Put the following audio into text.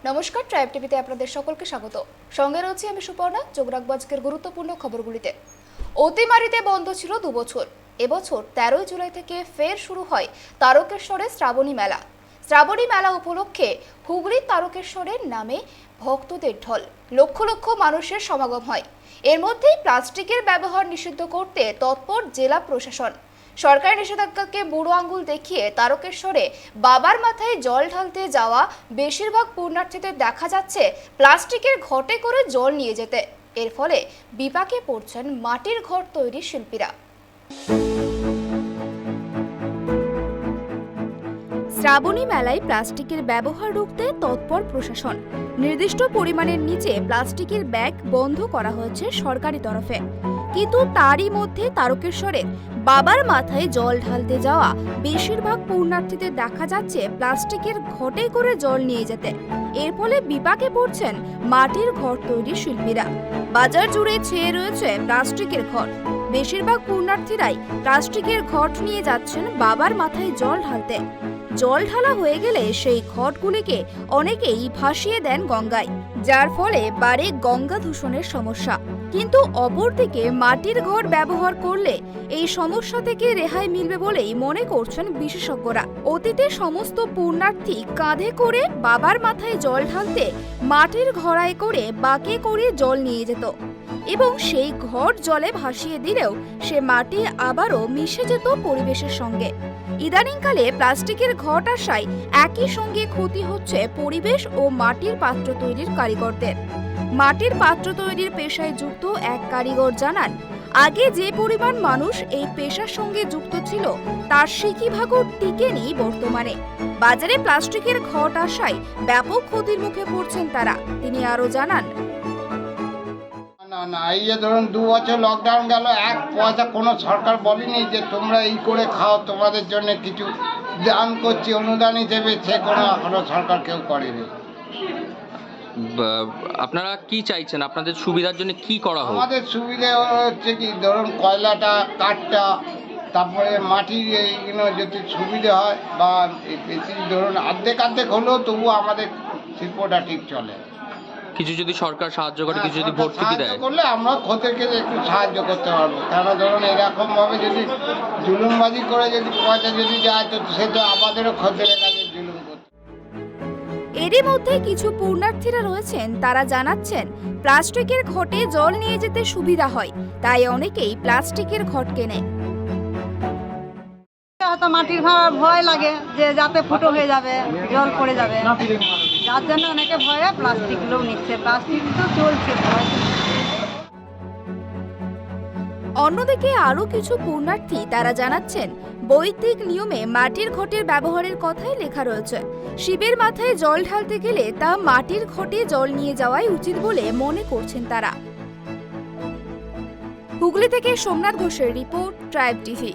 নমস্কার, ট্রাইব টিভিতে আপনাদের সকলকে স্বাগত। সঙ্গে রয়েছি আমি সুপর্ণা। চোখ রাখবো আজকের গুরুত্বপূর্ণ খবরগুলিতে। অতিমারিতে বন্ধ ছিল 2 বছর। এবছর 13 জুলাই থেকে ফের শুরু হয় তারকেশ্বরে শ্রাবণী মেলা। শ্রাবণী মেলা উপলক্ষে হুগলির তারকেশ্বরের নামে ভক্তদের ঢল, লক্ষ লক্ষ মানুষের সমাগম হয়। এর মধ্যেই প্লাস্টিকের ব্যবহার নিষিদ্ধ করতে তৎপর জেলা প্রশাসন। সরকারি নিষেধাজ্ঞাকে বুড়ো আঙ্গুল দেখিয়ে তারকেশ্বরে বাবার মাথায় জল ঢালতে যাওয়া বেশিরভাগ পুণ্যার্থীদের দেখা যাচ্ছে প্লাস্টিকের ঘটে করে জল নিয়ে যেতে। এর ফলে বিপাকে পড়ছেন মাটির ঘর তৈরি শিল্পীরা। শ্রাবণী মেলায় প্লাস্টিকের ব্যবহার রুখতে তৎপর প্রশাসন। নির্দিষ্ট পরিমাণের নিচে প্লাস্টিকের ব্যাগ বন্ধ করা হয়েছে সরকারি তরফে, কিন্তু তারই মধ্যে তারকেশ্বরে বাবার মাথায় জল ঢালতে যাওয়া বেশিরভাগ পুণ্যার্থীদের দেখা যাচ্ছে প্লাস্টিকের ঘটে করে জল নিয়ে যেতে। এর ফলে বিপাকে পড়ছেন মাটির ঘর তৈরি শিল্পীরা। বাজার জুড়ে ছেয়ে রয়েছে প্লাস্টিকের ঘট। বেশিরভাগ পুণ্যার্থীরাই প্লাস্টিকের ঘট নিয়ে যাচ্ছেন বাবার মাথায় জল ঢালতে। জল ঢালা হয়ে গেলে সেই ঘটগুলিকে অনেকেই ভাসিয়ে দেন গঙ্গায়, যার ফলে বাড়ে গঙ্গা দূষণের সমস্যা। কিন্তু অপরদিকে মাটির ঘট ব্যবহার করলে এই সমস্যা থেকে রেহাই মিলবে বলেই মনে করছেন বিশেষজ্ঞরা। অতীতে সমস্ত পুণ্যার্থী কাঁধে করে বাবার মাথায় জল ঢালতে মাটির ঘড়ায় করে বাঁকে করে জল নিয়ে যেত এবং সেই ঘট জলে ভাসিয়ে দিলেও সে মাটি আবারও মিশে যেত পরিবেশের সঙ্গে। ইদানিংকালে প্লাস্টিকের ঘট আসায় একই সঙ্গে ক্ষতি হচ্ছে পরিবেশ ও মাটির পাত্র তৈরির কারিগরদের। মাটির পাত্র তৈরির পেশায় যুক্ত এক কারিগর জানান, আগে যে পরিমাণ মানুষ এই পেশার সঙ্গে যুক্ত ছিল তার সিকিভাগও টিকে নেই বর্তমানে। বাজারে প্লাস্টিকের ঘট আসায় ব্যাপক ক্ষতির মুখে পড়ছেন তারা। তিনি আরো জানান, না এই যে ধরুন 2 বছর লকডাউন গেল, এক পয়সা কোনো সরকার বলেনি যে তোমরা এই করে খাও, তোমাদের জন্য কিছু দান করছি অনুদান হিসেবে, সে কোনো সরকার কেউ করেনি। আপনারা কি চাইছেন? আপনাদের সুবিধার জন্য কি করা হবে? আমাদের সুবিধে হচ্ছে কি, ধরুন কয়লাটা, কাঠটা, তারপরে মাটির এইগুলো যদি সুবিধে হয় বা বেশি ধরুন অর্ধেক হলেও তবু আমাদের শিল্পটা ঠিক চলে। কিছু যদি সরকার সাহায্য করে, কিছু যদি ভর্তুকি দেয় করলে আমরা ক্ষতিকে একটু সাহায্য করতে পারবো। কেন ধরুন এরকম ভাবে যদি জুলুমবাজি করে যদি পয়সা যদি যায় তো সে তো আমাদেরও ক্ষতির কাছে জুলুম করতে। এরই মধ্যে কিছু পুণ্যার্থীরা রয়েছেন, তারা জানাচ্ছেন প্লাস্টিকের ঘটে জল নিয়ে যেতে সুবিধা হয়, তাই অনেকেই প্লাস্টিকের ঘট কেনে। হয়তো মাটির ভাড়ার ভয় লাগে যে যাতে ফুটো হয়ে যাবে, জল পড়ে যাবে, যার জন্য অনেকে ভয়ে প্লাস্টিক গুলো নিচ্ছে। প্লাস্টিক তো চলছে। অন্যদিকে আরো কিছু পুণ্যার্থী তারা জানাচ্ছেন, বৈদিক নিয়মে মাটির ঘটের ব্যবহারের কথাই লেখা রয়েছে। শিবের মাথায় জল ঢালতে গেলে তা মাটির ঘটে জল নিয়ে যাওয়াই উচিত বলে মনে করছেন তারা। হুগলি থেকে সোমনাথ ঘোষের রিপোর্ট, ট্রাইব টিভি।